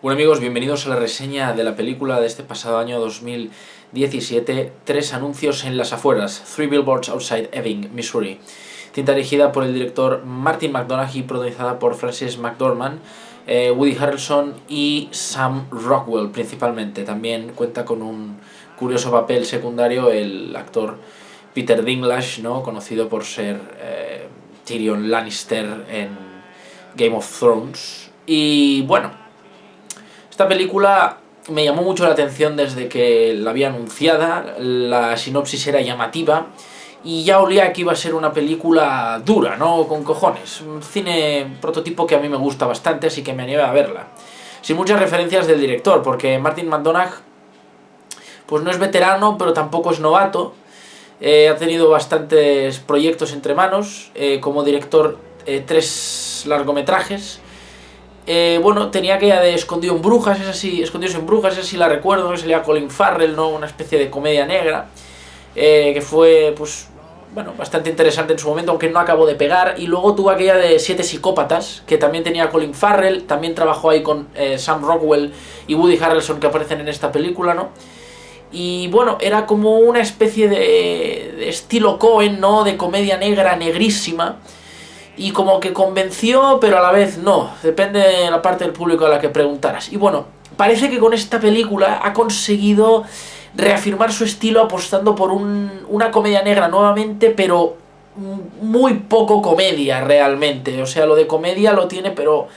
Bueno amigos, bienvenidos a la reseña de la película de este pasado año 2017, Tres anuncios en las afueras, Three Billboards Outside Ebbing, Missouri. Cinta dirigida por el director Martin McDonagh y protagonizada por Frances McDormand, Woody Harrelson y Sam Rockwell principalmente. También cuenta con un curioso papel secundario el actor Peter Dinklage, ¿no? Conocido por ser Tyrion Lannister en Game of Thrones. Y bueno, esta película me llamó mucho la atención desde que la había anunciada, la sinopsis era llamativa y ya olía que iba a ser una película dura, ¿no? Con cojones. Un cine prototipo que a mí me gusta bastante, así que me animé a verla. Sin muchas referencias del director, porque Martin McDonagh pues no es veterano, pero tampoco es novato. Ha tenido bastantes proyectos entre manos, como director 3 largometrajes. Bueno, tenía aquella de Escondidos en Brujas, esa sí la recuerdo, que salía Colin Farrell, ¿no? Una especie de comedia negra, que fue, pues, bueno, bastante interesante en su momento, aunque no acabó de pegar. Y luego tuvo aquella de Siete psicópatas, que también tenía Colin Farrell, también trabajó ahí con Sam Rockwell y Woody Harrelson, que aparecen en esta película, ¿no? Y bueno, era como una especie de estilo Coen, ¿no? De comedia negra, negrísima. Y como que convenció, pero a la vez no. Depende de la parte del público a la que preguntaras. Y bueno, parece que con esta película ha conseguido reafirmar su estilo apostando por una comedia negra nuevamente, pero muy poco comedia realmente. O sea, lo de comedia lo tiene, pero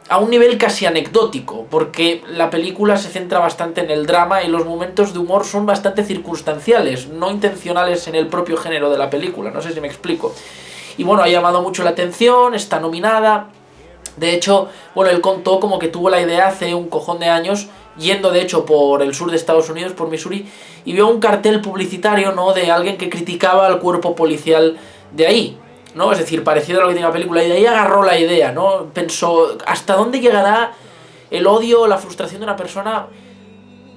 a un nivel casi anecdótico, porque la película se centra bastante en el drama y los momentos de humor son bastante circunstanciales, no intencionales en el propio género de la película. No sé si me explico. Y bueno, ha llamado mucho la atención, está nominada. De hecho, bueno, él contó como que tuvo la idea hace un cojón de años, yendo de hecho por el sur de Estados Unidos, por Missouri, y vio un cartel publicitario, ¿no? De alguien que criticaba al cuerpo policial de ahí, ¿no? Es decir, parecido a lo que tiene la película, y de ahí agarró la idea, ¿no? Pensó, ¿hasta dónde llegará el odio, la frustración de una persona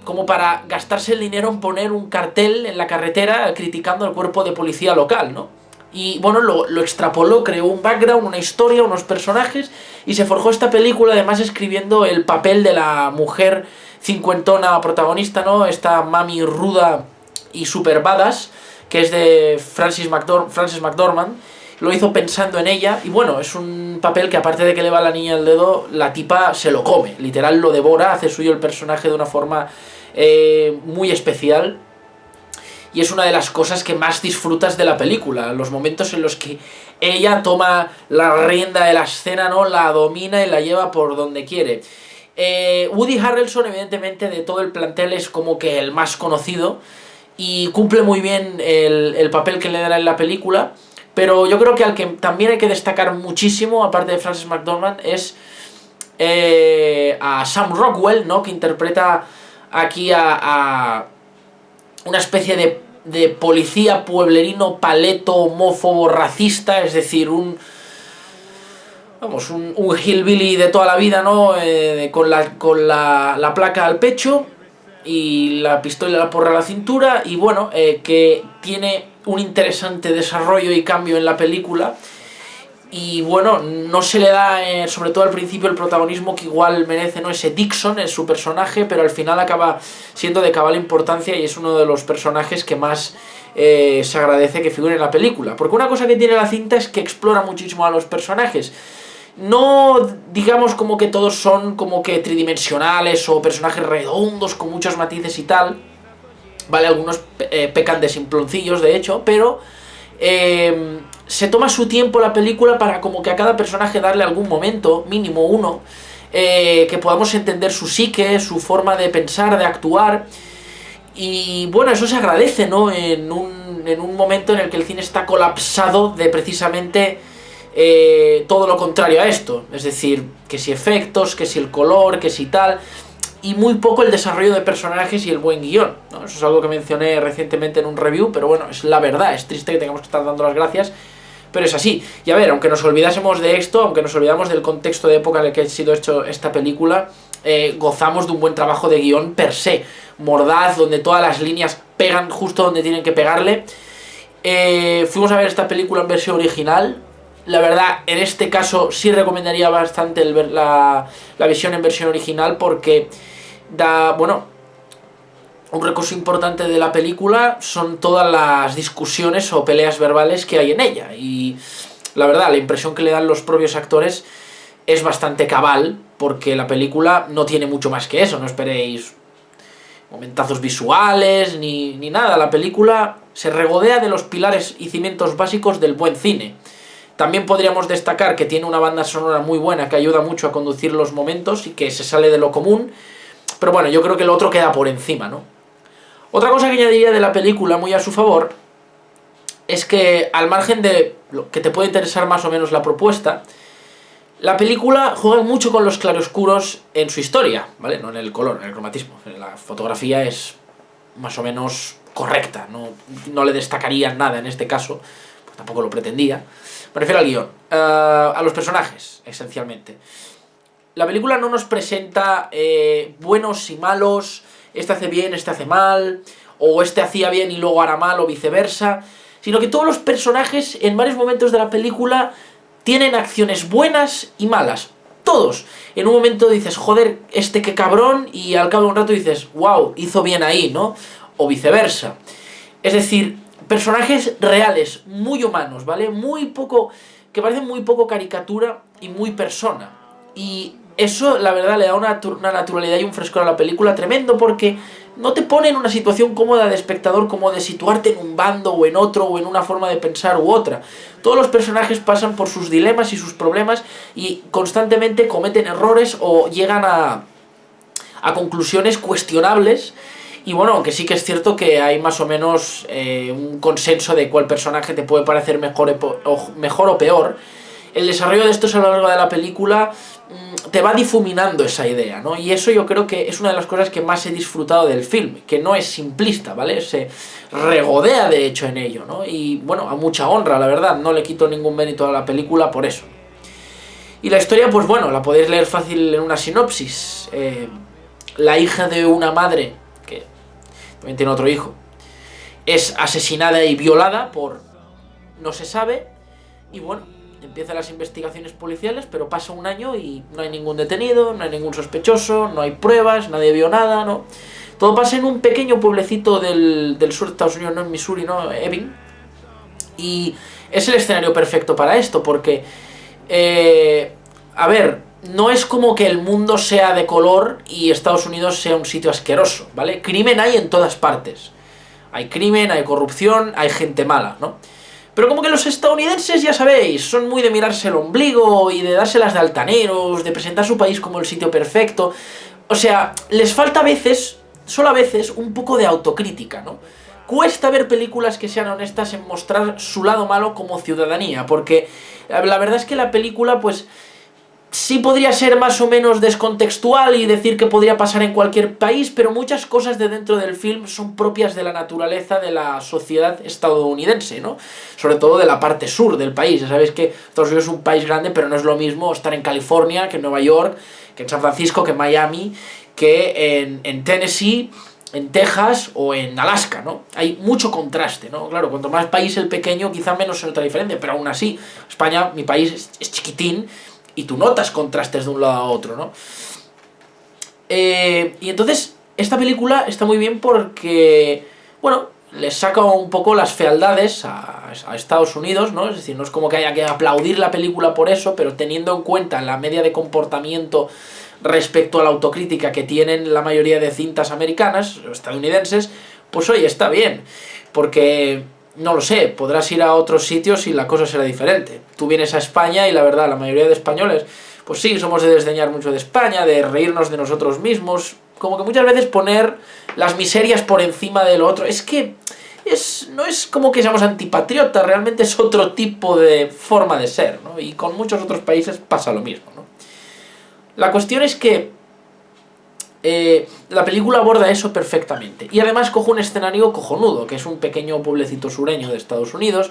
como para gastarse el dinero en poner un cartel en la carretera criticando al cuerpo de policía local, ¿no? Y bueno, lo extrapoló, creó un background, una historia, unos personajes y se forjó esta película, además escribiendo el papel de la mujer cincuentona protagonista, ¿no? Esta mami ruda y super badass, que es de Frances McDormand. Lo hizo pensando en ella y bueno, es un papel que aparte de que le va a la niña el dedo, la tipa se lo come, literal lo devora, hace suyo el personaje de una forma muy especial. Y es una de las cosas que más disfrutas de la película, los momentos en los que ella toma la rienda de la escena, ¿no? La domina y la lleva por donde quiere. Woody Harrelson, evidentemente, de todo el plantel es como que el más conocido y cumple muy bien el papel que le dará en la película. Pero yo creo que al que también hay que destacar muchísimo, aparte de Frances McDormand, es a Sam Rockwell, ¿no? Que interpreta aquí a una especie de policía pueblerino paleto, homófobo, racista, es decir, un hillbilly de toda la vida, ¿no? Con la placa al pecho y la pistola y la porra a la cintura, y bueno, que tiene un interesante desarrollo y cambio en la película. Y bueno, no se le da, sobre todo al principio, el protagonismo que igual merece, ¿no? Ese Dixon es su personaje, pero al final acaba siendo de cabal importancia y es uno de los personajes que más se agradece que figure en la película. Porque una cosa que tiene la cinta es que explora muchísimo a los personajes. No digamos como que todos son como que tridimensionales o personajes redondos con muchos matices y tal. Vale, algunos pecan de simploncillos, de hecho, pero se toma su tiempo la película para como que a cada personaje darle algún momento, mínimo uno, que podamos entender su psique, su forma de pensar, de actuar. Y bueno, eso se agradece, ¿no? En un momento en el que el cine está colapsado de precisamente todo lo contrario a esto. Es decir, que si efectos, que si el color, que si tal, y muy poco el desarrollo de personajes y el buen guión, ¿no? Eso es algo que mencioné recientemente en un review, pero bueno, es la verdad, es triste que tengamos que estar dando las gracias, pero es así. Y a ver, aunque nos olvidásemos de esto, aunque nos olvidamos del contexto de época en el que ha sido hecho esta película, gozamos de un buen trabajo de guión per se, mordaz, donde todas las líneas pegan justo donde tienen que pegarle. Fuimos a ver esta película en versión original, la verdad, en este caso sí recomendaría bastante el ver la visión en versión original porque da, bueno, un recurso importante de la película son todas las discusiones o peleas verbales que hay en ella. Y la verdad, la impresión que le dan los propios actores es bastante cabal, porque la película no tiene mucho más que eso, no esperéis momentazos visuales ni nada. La película se regodea de los pilares y cimientos básicos del buen cine. También podríamos destacar que tiene una banda sonora muy buena que ayuda mucho a conducir los momentos y que se sale de lo común, pero bueno, yo creo que lo otro queda por encima, ¿no? Otra cosa que añadiría de la película, muy a su favor, es que al margen de lo que te puede interesar más o menos la propuesta, la película juega mucho con los claroscuros en su historia, ¿vale? No en el color, en el cromatismo. La fotografía es más o menos correcta, no le destacaría nada en este caso, pues tampoco lo pretendía. Me refiero al guión, a los personajes, esencialmente. La película no nos presenta buenos y malos, este hace bien, este hace mal, o este hacía bien y luego hará mal, o viceversa, sino que todos los personajes en varios momentos de la película tienen acciones buenas y malas. Todos. En un momento dices, joder, este qué cabrón, y al cabo de un rato dices, wow, hizo bien ahí, ¿no? O viceversa. Es decir, personajes reales, muy humanos, ¿vale? Muy poco, que parecen muy poco caricatura y muy persona. Y eso, la verdad, le da una naturalidad y un frescor a la película tremendo, porque no te pone en una situación cómoda de espectador, como de situarte en un bando o en otro, o en una forma de pensar u otra. Todos los personajes pasan por sus dilemas y sus problemas y constantemente cometen errores o llegan a conclusiones cuestionables. Y bueno, aunque sí que es cierto que hay más o menos un consenso de cuál personaje te puede parecer mejor o peor, el desarrollo de estos a lo largo de la película te va difuminando esa idea, ¿no? Y eso yo creo que es una de las cosas que más he disfrutado del film, que no es simplista, ¿vale? Se regodea de hecho en ello, ¿no? Y bueno, a mucha honra, la verdad, no le quito ningún mérito a la película por eso. Y la historia, pues bueno, la podéis leer fácil en una sinopsis. La hija de una madre, que también tiene otro hijo, es asesinada y violada por no se sabe, y bueno, empiezan las investigaciones policiales, pero pasa un año y no hay ningún detenido, no hay ningún sospechoso, no hay pruebas, nadie vio nada, ¿no? Todo pasa en un pequeño pueblecito del sur de Estados Unidos, no en Missouri, ¿no? Ebbing. Y es el escenario perfecto para esto, porque, a ver, no es como que el mundo sea de color y Estados Unidos sea un sitio asqueroso, ¿vale? Crimen hay en todas partes. Hay crimen, hay corrupción, hay gente mala, ¿no? Pero como que los estadounidenses, ya sabéis, son muy de mirarse el ombligo y de dárselas de altaneros, de presentar su país como el sitio perfecto. O sea, les falta a veces, solo a veces, un poco de autocrítica, ¿no? Cuesta ver películas que sean honestas en mostrar su lado malo como ciudadanía, porque la verdad es que la película, pues, sí podría ser más o menos descontextual y decir que podría pasar en cualquier país, pero muchas cosas de dentro del film son propias de la naturaleza de la sociedad estadounidense, ¿no? Sobre todo de la parte sur del país. Ya sabéis que Estados Unidos es un país grande, pero no es lo mismo estar en California que en Nueva York, que en San Francisco, que en Miami, que en Tennessee, en Texas o en Alaska, ¿no? Hay mucho contraste, ¿no? Claro, cuanto más país el pequeño, quizá menos se nota diferencia, pero aún así, España, mi país, es chiquitín, y tú notas contrastes de un lado a otro, ¿no? Y entonces, esta película está muy bien porque, bueno, les saca un poco las fealdades a Estados Unidos, ¿no? Es decir, no es como que haya que aplaudir la película por eso, pero teniendo en cuenta la media de comportamiento respecto a la autocrítica que tienen la mayoría de cintas americanas, o estadounidenses, pues oye, está bien, porque no lo sé, podrás ir a otros sitios y la cosa será diferente. Tú vienes a España y la verdad, la mayoría de españoles, pues sí, somos de desdeñar mucho de España, de reírnos de nosotros mismos, como que muchas veces poner las miserias por encima de lo otro. Es que no es como que seamos antipatriotas, realmente es otro tipo de forma de ser, ¿no? Y con muchos otros países pasa lo mismo, ¿no? La cuestión es que la película aborda eso perfectamente. Y además coge un escenario cojonudo, que es un pequeño pueblecito sureño de Estados Unidos.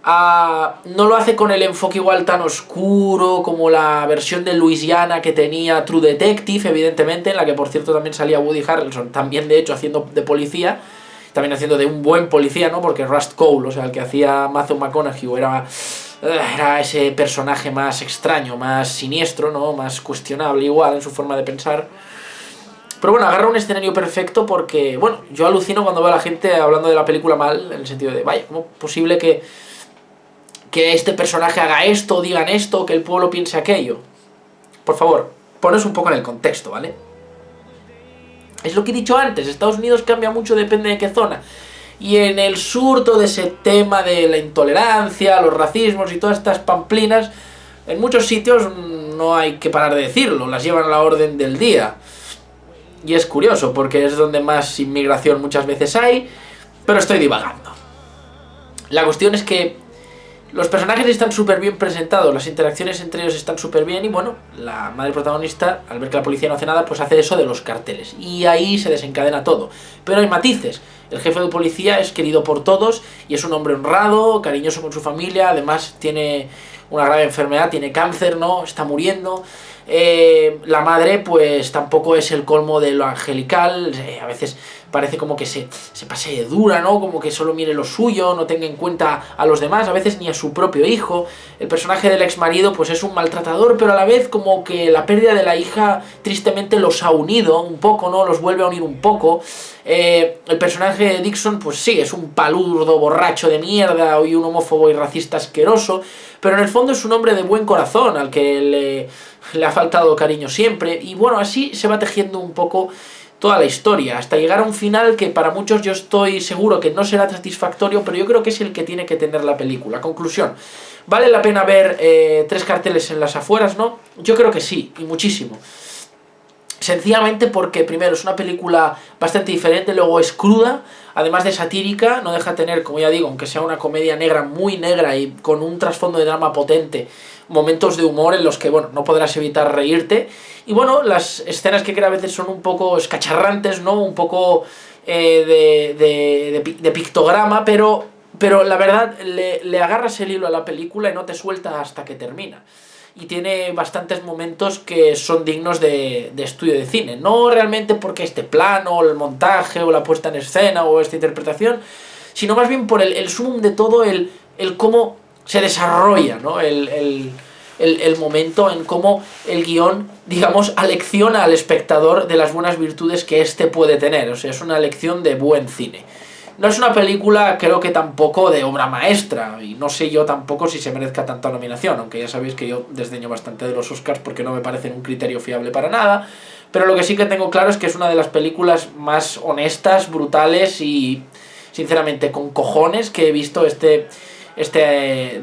No lo hace con el enfoque igual tan oscuro como la versión de Louisiana que tenía True Detective, evidentemente, en la que por cierto también salía Woody Harrelson, también de hecho haciendo de policía, también haciendo de un buen policía, ¿no? Porque Rust Cole, o sea, el que hacía Matthew McConaughey, era era ese personaje más extraño, más siniestro, ¿no? Más cuestionable igual en su forma de pensar. Pero bueno, agarra un escenario perfecto porque, bueno, yo alucino cuando veo a la gente hablando de la película mal, en el sentido de, vaya, ¿cómo es posible que este personaje haga esto, digan esto, que el pueblo piense aquello? Por favor, poneos un poco en el contexto, ¿vale? Es lo que he dicho antes, Estados Unidos cambia mucho, depende de qué zona. Y en el sur todo ese tema de la intolerancia, los racismos y todas estas pamplinas, en muchos sitios no hay que parar de decirlo, las llevan a la orden del día. Y es curioso, porque es donde más inmigración muchas veces hay, pero estoy divagando. La cuestión es que los personajes están súper bien presentados, las interacciones entre ellos están súper bien y bueno, la madre protagonista, al ver que la policía no hace nada, pues hace eso de los carteles. Y ahí se desencadena todo. Pero hay matices. El jefe de policía es querido por todos y es un hombre honrado, cariñoso con su familia, además tiene una grave enfermedad, tiene cáncer, ¿no? Está muriendo. La madre pues tampoco es el colmo de lo angelical, a veces parece como que se pase de dura, ¿no? Como que solo mire lo suyo, no tenga en cuenta a los demás, a veces ni a su propio hijo. El personaje del ex marido pues es un maltratador, pero a la vez como que la pérdida de la hija tristemente los ha unido un poco, ¿no? Los vuelve a unir un poco. El personaje de Dixon pues sí, es un palurdo borracho de mierda y un homófobo y racista asqueroso, pero en el fondo es un hombre de buen corazón al que le ha faltado cariño siempre. Y bueno, así se va tejiendo un poco toda la historia, hasta llegar a un final que para muchos yo estoy seguro que no será satisfactorio, pero yo creo que es el que tiene que tener la película. Conclusión, ¿vale la pena ver 3 carteles en las afueras, no? Yo creo que sí, y muchísimo. Sencillamente porque primero es una película bastante diferente, luego es cruda, además de satírica, no deja tener, como ya digo, aunque sea una comedia negra, muy negra y con un trasfondo de drama potente, momentos de humor en los que, bueno, no podrás evitar reírte. Y bueno, las escenas que creo a veces son un poco escacharrantes, ¿no? Un poco de pictograma, pero la verdad le agarras el hilo a la película y no te suelta hasta que termina. Y tiene bastantes momentos que son dignos de estudio de cine. No realmente porque este plano, o el montaje, o la puesta en escena, o esta interpretación, sino más bien por el sumum de todo, el cómo se desarrolla, ¿no? El momento en cómo el guión, digamos, alecciona al espectador de las buenas virtudes que éste puede tener. O sea, es una lección de buen cine. No es una película, creo que tampoco de obra maestra, y no sé yo tampoco si se merezca tanta nominación, aunque ya sabéis que yo desdeño bastante de los Oscars porque no me parecen un criterio fiable para nada, pero lo que sí que tengo claro es que es una de las películas más honestas, brutales y, sinceramente, con cojones que he visto de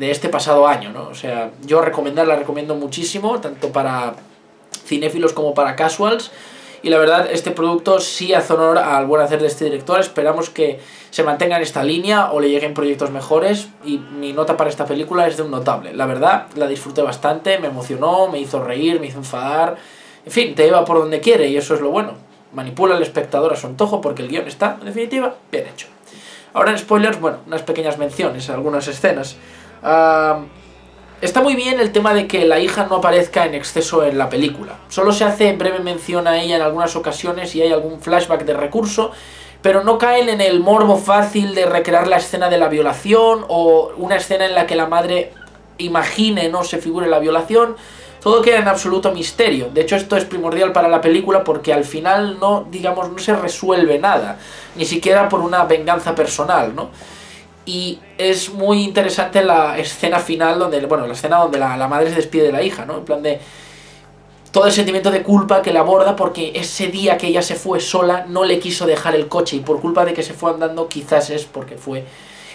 este pasado año, ¿no? O sea, yo la recomiendo muchísimo, tanto para cinéfilos como para casuals. Y la verdad, este producto sí hace honor al buen hacer de este director. Esperamos que se mantenga en esta línea o le lleguen proyectos mejores. Y mi nota para esta película es de un notable. La verdad, la disfruté bastante, me emocionó, me hizo reír, me hizo enfadar. En fin, te lleva por donde quiere y eso es lo bueno. Manipula al espectador a su antojo porque el guión está, en definitiva, bien hecho. Ahora en spoilers, bueno, unas pequeñas menciones, algunas escenas. Está muy bien el tema de que la hija no aparezca en exceso en la película. Solo se hace breve mención a ella en algunas ocasiones y hay algún flashback de recurso, pero no caen en el morbo fácil de recrear la escena de la violación o una escena en la que la madre imagine, no se figure la violación. Todo queda en absoluto misterio. De hecho, esto es primordial para la película porque al final no se resuelve nada, ni siquiera por una venganza personal, ¿no? Y es muy interesante la escena final donde, la escena donde la madre se despide de la hija, ¿no? En plan de todo el sentimiento de culpa que le aborda porque ese día que ella se fue sola no le quiso dejar el coche y por culpa de que se fue andando quizás es porque fue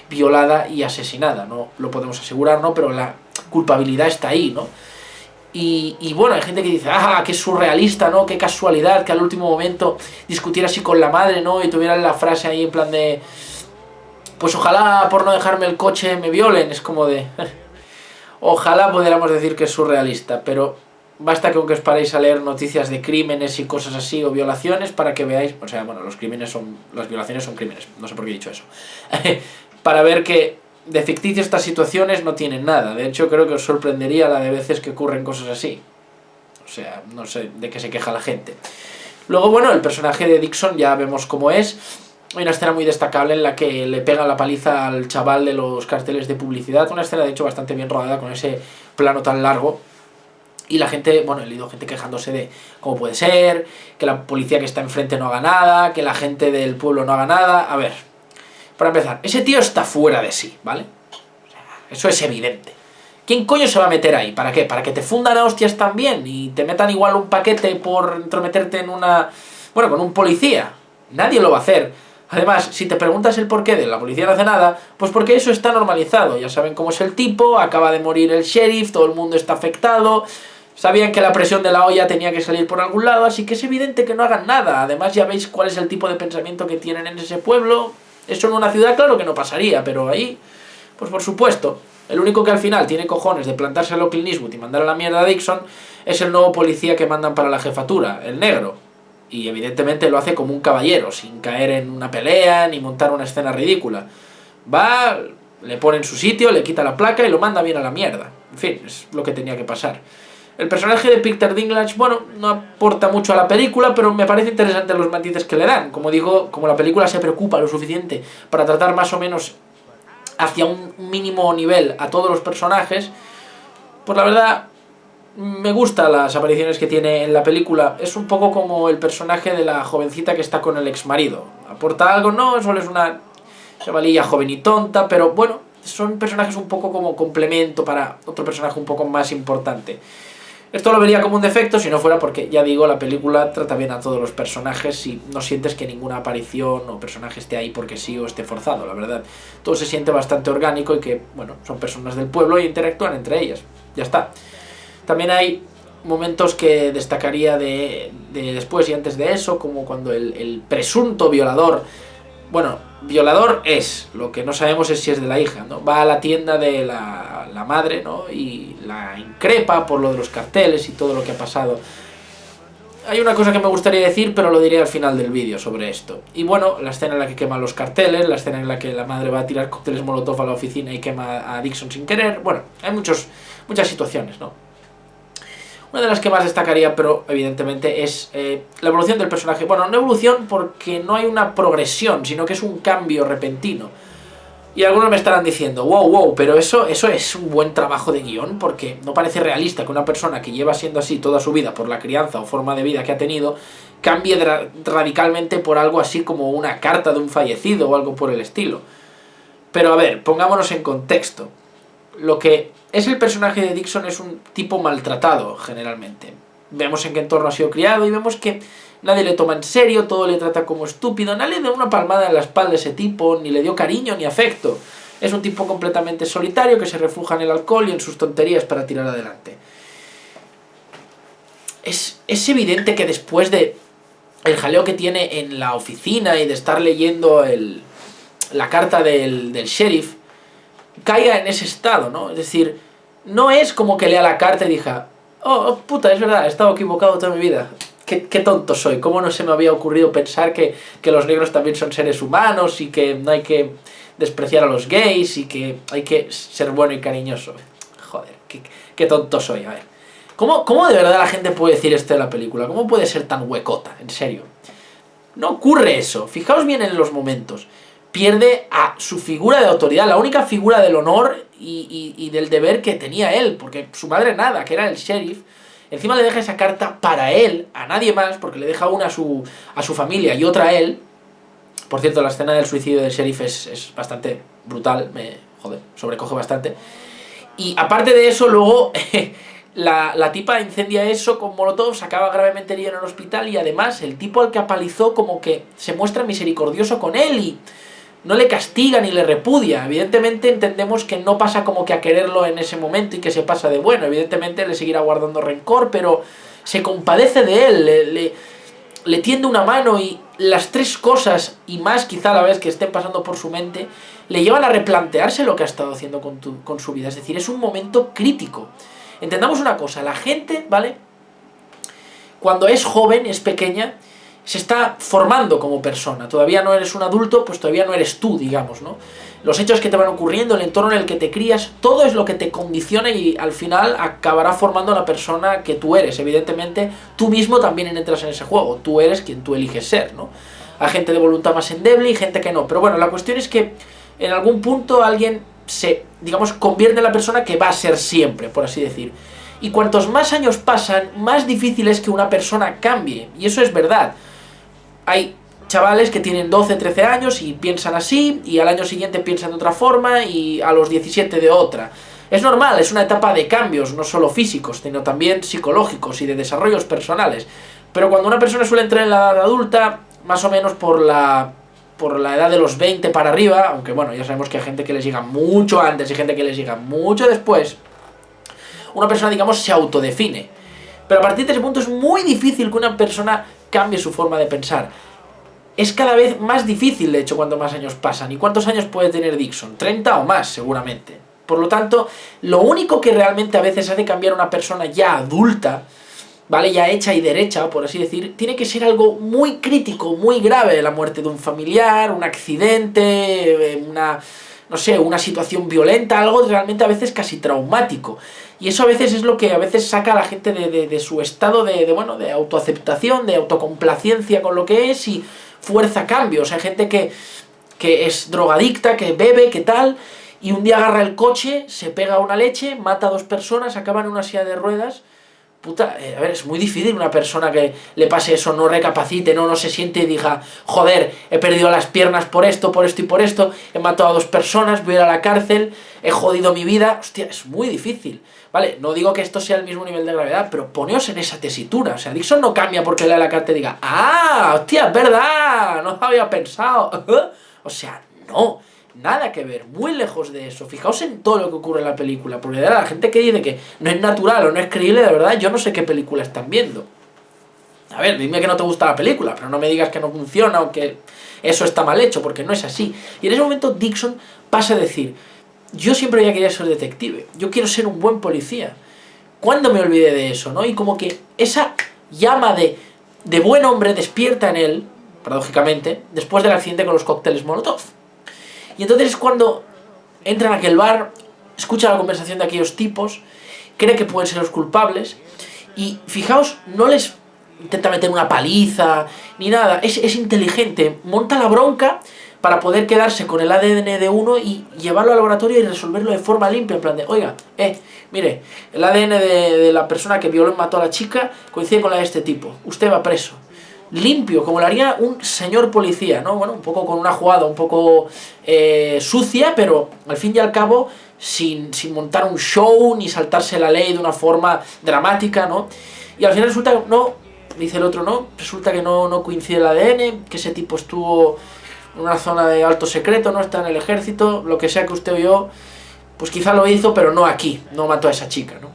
violada y asesinada, no lo podemos asegurar, ¿no? Pero la culpabilidad está ahí, ¿no? Y bueno, hay gente que dice, qué surrealista, ¿no? Qué casualidad que al último momento discutiera así con la madre, ¿no? Y tuvieran la frase ahí en plan de, pues ojalá por no dejarme el coche me violen. Es como de, ojalá pudiéramos decir que es surrealista, pero basta que os paréis a leer noticias de crímenes y cosas así o violaciones para que veáis, o sea, bueno, las violaciones son crímenes, no sé por qué he dicho eso, para ver que de ficticio estas situaciones no tienen nada. De hecho, creo que os sorprendería la de veces que ocurren cosas así. O sea, no sé de qué se queja la gente. Luego, bueno, el personaje de Dixon ya vemos cómo es. Hay una escena muy destacable en la que le pega la paliza al chaval de los carteles de publicidad, una escena de hecho bastante bien rodada con ese plano tan largo. Y la gente, bueno, he leído gente quejándose de cómo puede ser, que la policía que está enfrente no haga nada, que la gente del pueblo no haga nada. A ver, para empezar, ese tío está fuera de sí, ¿vale? O sea, eso es evidente. ¿Quién coño se va a meter ahí? ¿Para qué? ¿Para que te fundan a hostias también? Y te metan igual un paquete por entrometerte en una... Bueno, con un policía. Nadie lo va a hacer. Además, si te preguntas el porqué de la policía no hace nada, pues porque eso está normalizado. Ya saben cómo es el tipo, acaba de morir el sheriff, todo el mundo está afectado... Sabían que la presión de la olla tenía que salir por algún lado, así que es evidente que no hagan nada. Además ya veis cuál es el tipo de pensamiento que tienen en ese pueblo. Eso en una ciudad claro que no pasaría, pero ahí, pues por supuesto. El único que al final tiene cojones de plantarse a lo Clint Eastwood y mandar a la mierda a Dixon es el nuevo policía que mandan para la jefatura, el negro. Y evidentemente lo hace como un caballero, sin caer en una pelea ni montar una escena ridícula. Va, le pone en su sitio, le quita la placa y lo manda bien a la mierda. En fin, es lo que tenía que pasar. El personaje de Peter Dinklage, bueno, no aporta mucho a la película, pero me parece interesante los matices que le dan. Como digo, como la película se preocupa lo suficiente para tratar más o menos hacia un mínimo nivel a todos los personajes, pues la verdad me gustan las apariciones que tiene en la película. Es un poco como el personaje de la jovencita que está con el exmarido. ¿Aporta algo? No, solo es una chavalilla joven y tonta, pero bueno, son personajes un poco como complemento para otro personaje un poco más importante. Esto lo vería como un defecto si no fuera porque, ya digo, la película trata bien a todos los personajes y no sientes que ninguna aparición o personaje esté ahí porque sí o esté forzado, la verdad. Todo se siente bastante orgánico y que, bueno, son personas del pueblo y interactúan entre ellas. Ya está. También hay momentos que destacaría de después y antes de eso, como cuando el presunto violador... Bueno, violador es, lo que no sabemos es si es de la hija, ¿no? Va a la tienda de la madre, ¿no? Y la increpa por lo de los carteles y todo lo que ha pasado. Hay una cosa que me gustaría decir, pero lo diré al final del vídeo sobre esto. Y bueno, la escena en la que queman los carteles, la escena en la que la madre va a tirar cócteles molotov a la oficina y quema a Dixon sin querer. Bueno, hay muchas situaciones, ¿no? Una de las que más destacaría, pero evidentemente, es la evolución del personaje. Bueno, no evolución porque no hay una progresión, sino que es un cambio repentino. Y algunos me estarán diciendo, wow, pero eso es un buen trabajo de guión, porque no parece realista que una persona que lleva siendo así toda su vida por la crianza o forma de vida que ha tenido, cambie radicalmente por algo así como una carta de un fallecido o algo por el estilo. Pero a ver, pongámonos en contexto. Lo que es el personaje de Dixon es un tipo maltratado, generalmente. Vemos en qué entorno ha sido criado y vemos que nadie le toma en serio, todo le trata como estúpido, nadie le da una palmada en la espalda a ese tipo, ni le dio cariño ni afecto. Es un tipo completamente solitario que se refugia en el alcohol y en sus tonterías para tirar adelante. Es evidente que después de el jaleo que tiene en la oficina y de estar leyendo la carta del sheriff, caiga en ese estado, ¿no? Es decir, no es como que lea la carta y diga, oh, puta, es verdad, he estado equivocado toda mi vida. Qué tonto soy, cómo no se me había ocurrido pensar que los negros también son seres humanos y que no hay que despreciar a los gays y que hay que ser bueno y cariñoso. Joder, qué tonto soy, a ver. ¿Cómo de verdad la gente puede decir esto de la película? ¿Cómo puede ser tan huecota? En serio. No ocurre eso, fijaos bien en los momentos. Pierde a su figura de autoridad, la única figura del honor y del deber que tenía él, porque su madre nada, que era el sheriff, encima le deja esa carta para él, a nadie más, porque le deja una a su familia y otra a él. Por cierto, la escena del suicidio del sheriff es bastante brutal, me sobrecoge bastante. Y aparte de eso, luego la tipa incendia eso con molotov, se acaba gravemente herida en el hospital y además el tipo al que apalizó como que se muestra misericordioso con él y no le castiga ni le repudia. Evidentemente entendemos que no pasa como que a quererlo en ese momento y que se pasa de bueno. Evidentemente le seguirá guardando rencor, pero se compadece de él, le tiende una mano y las tres cosas, y más quizá a la vez que estén pasando por su mente, le llevan a replantearse lo que ha estado haciendo con su vida. Es decir, es un momento crítico. Entendamos una cosa, la gente, ¿vale? Cuando es joven, es pequeña, se está formando como persona. Todavía no eres un adulto, pues todavía no eres tú, digamos, ¿no? Los hechos que te van ocurriendo, el entorno en el que te crías, todo es lo que te condiciona y al final acabará formando la persona que tú eres. Evidentemente, tú mismo también entras en ese juego. Tú eres quien tú eliges ser, ¿no? a gente de voluntad más endeble y gente que no. Pero bueno, la cuestión es que en algún punto alguien se, digamos, convierte en la persona que va a ser siempre, por así decir. Y cuantos más años pasan, más difícil es que una persona cambie. Y eso es verdad. Hay chavales que tienen 12, 13 años y piensan así, y al año siguiente piensan de otra forma, y a los 17 de otra. Es normal, es una etapa de cambios, no solo físicos, sino también psicológicos y de desarrollos personales. Pero cuando una persona suele entrar en la edad adulta, más o menos por la edad de los 20 para arriba, aunque bueno, ya sabemos que hay gente que les llega mucho antes y gente que les llega mucho después, una persona, digamos, se autodefine. Pero a partir de ese punto es muy difícil que una persona cambie su forma de pensar. Es cada vez más difícil, de hecho, cuanto más años pasan. ¿Y cuántos años puede tener Dixon? 30 o más, seguramente. Por lo tanto, lo único que realmente a veces hace cambiar a una persona ya adulta, ¿vale? Ya hecha y derecha, por así decir, tiene que ser algo muy crítico, muy grave. La muerte de un familiar, un accidente, una situación violenta, algo realmente a veces casi traumático. Y eso a veces es lo que a veces saca a la gente de su estado de autoaceptación, de autocomplacencia con lo que es, y fuerza cambios. Hay gente que es drogadicta, que bebe, que tal, y un día agarra el coche, se pega una leche, mata a 2 personas, acaba en una silla de ruedas. Puta, a ver, es muy difícil una persona que le pase eso, no recapacite, no se siente y diga, joder, he perdido las piernas por esto y por esto, he matado a 2 personas, voy a ir a la cárcel, he jodido mi vida. Hostia, es muy difícil, ¿vale? No digo que esto sea el mismo nivel de gravedad, pero poneos en esa tesitura. O sea, Dixon no cambia porque lea la carta y diga, ¡ah, hostia, es verdad! No había pensado. O sea, no. Nada que ver, muy lejos de eso. Fijaos en todo lo que ocurre en la película, porque la gente que dice que no es natural o no es creíble, de verdad, yo no sé qué película están viendo. A ver, dime que no te gusta la película, pero no me digas que no funciona o que eso está mal hecho, porque no es así. Y en ese momento Dixon pasa a decir, yo siempre había querido ser detective, yo quiero ser un buen policía. ¿Cuándo me olvidé de eso, no? Y como que esa llama de buen hombre despierta en él, paradójicamente, después del accidente con los cócteles Molotov. Y entonces es cuando entra en aquel bar, escucha la conversación de aquellos tipos, cree que pueden ser los culpables, y fijaos, no les intenta meter una paliza, ni nada, es inteligente, monta la bronca para poder quedarse con el ADN de uno y llevarlo al laboratorio y resolverlo de forma limpia, en plan de, oiga, mire, el ADN de la persona que violó y mató a la chica coincide con la de este tipo, usted va preso. Limpio, como lo haría un señor policía, ¿no? Bueno, un poco con una jugada un poco sucia, pero al fin y al cabo sin montar un show ni saltarse la ley de una forma dramática, ¿no? Y al final resulta que no, dice el otro, no, resulta que no coincide el ADN, que ese tipo estuvo en una zona de alto secreto, no está en el ejército, lo que sea que usted oyó, pues quizá lo hizo, pero no aquí, no mató a esa chica, ¿no?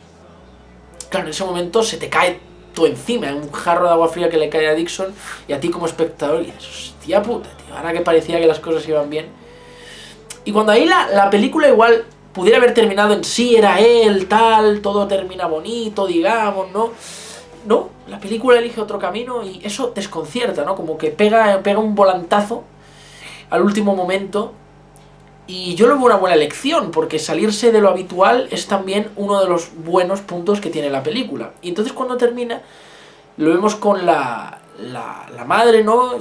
Claro, en ese momento se te cae todo encima, en un jarro de agua fría que le cae a Dixon, y a ti como espectador, y dices, hostia puta, tío, ahora que parecía que las cosas iban bien. Y cuando ahí la película igual pudiera haber terminado en sí, era él, tal, todo termina bonito, digamos, ¿no? No, la película elige otro camino y eso desconcierta, ¿no? Como que pega un volantazo al último momento. Y yo lo veo una buena elección, porque salirse de lo habitual es también uno de los buenos puntos que tiene la película. Y entonces cuando termina, lo vemos con la madre, ¿no?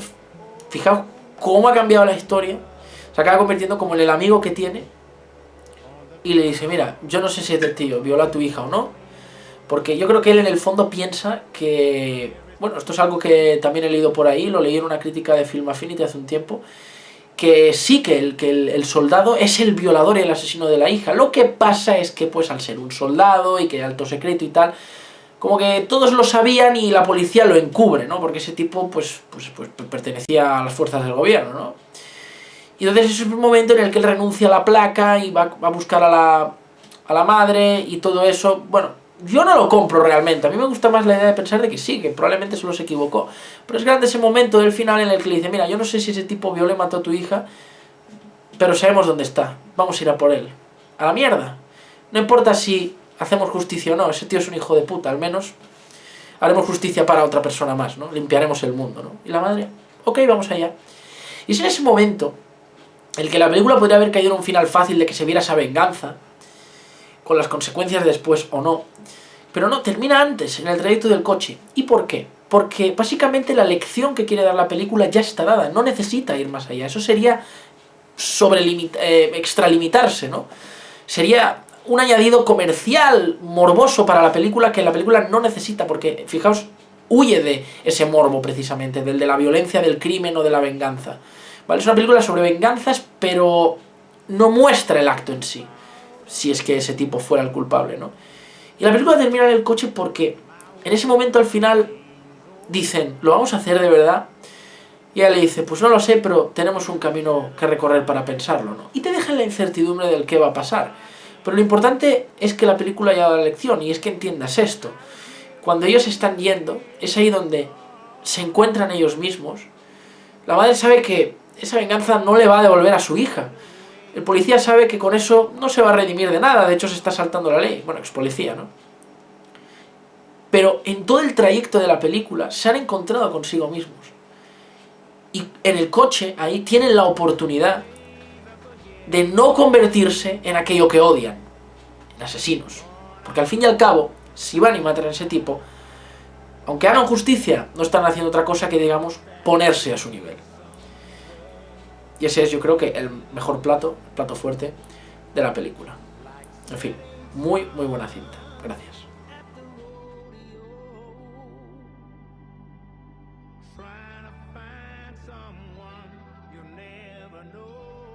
Fijaos cómo ha cambiado la historia. Se acaba convirtiendo como en el amigo que tiene. Y le dice, mira, yo no sé si este tío viola a tu hija o no, porque yo creo que él en el fondo piensa que... Bueno, esto es algo que también he leído por ahí, lo leí en una crítica de Film Affinity hace un tiempo, que sí, que el soldado es el violador y el asesino de la hija. Lo que pasa es que, pues, al ser un soldado y que alto secreto y tal, como que todos lo sabían y la policía lo encubre, ¿no? Porque ese tipo, pues pertenecía a las fuerzas del gobierno, ¿no? Y entonces es un momento en el que él renuncia a la placa y va a buscar a la madre y todo eso. Bueno, yo no lo compro realmente, a mí me gusta más la idea de pensar de que sí, que probablemente solo se equivocó. Pero es grande ese momento del final en el que le dice, mira, yo no sé si ese tipo violó y mató a tu hija, pero sabemos dónde está, vamos a ir a por él. A la mierda. No importa si hacemos justicia o no, ese tío es un hijo de puta, al menos haremos justicia para otra persona más, ¿no? Limpiaremos el mundo, ¿no? Y la madre, ok, vamos allá. Y es en ese momento el que la película podría haber caído en un final fácil de que se viera esa venganza, con las consecuencias después o no. Pero no, termina antes, en el trayecto del coche. ¿Y por qué? porque básicamente la lección que quiere dar la película ya está dada, no necesita ir más allá. Eso sería extralimitarse, ¿no? Sería un añadido comercial, morboso para la película, que la película no necesita, porque, fijaos, huye de ese morbo precisamente, del de la violencia, del crimen o de la venganza. ¿Vale? Es una película sobre venganzas, pero no muestra el acto en sí, si es que ese tipo fuera el culpable, ¿no? Y la película termina en el coche porque en ese momento al final dicen, ¿lo vamos a hacer de verdad? Y ella le dice, pues no lo sé, pero tenemos un camino que recorrer para pensarlo, ¿no? Y te deja en la incertidumbre del qué va a pasar. Pero lo importante es que la película haya dado la lección, y es que entiendas esto. Cuando ellos están yendo, es ahí donde se encuentran ellos mismos. La madre sabe que esa venganza no le va a devolver a su hija. El policía sabe que con eso no se va a redimir de nada, de hecho se está saltando la ley. Bueno, ex policía, ¿no? Pero en todo el trayecto de la película se han encontrado consigo mismos. Y en el coche, ahí tienen la oportunidad de no convertirse en aquello que odian, en asesinos. Porque al fin y al cabo, si van y matan a ese tipo, aunque hagan justicia, no están haciendo otra cosa que, digamos, ponerse a su nivel. Y ese es, yo creo que, el mejor plato fuerte de la película. En fin, muy, muy buena cinta. Gracias. Trying to find someone you'll never know.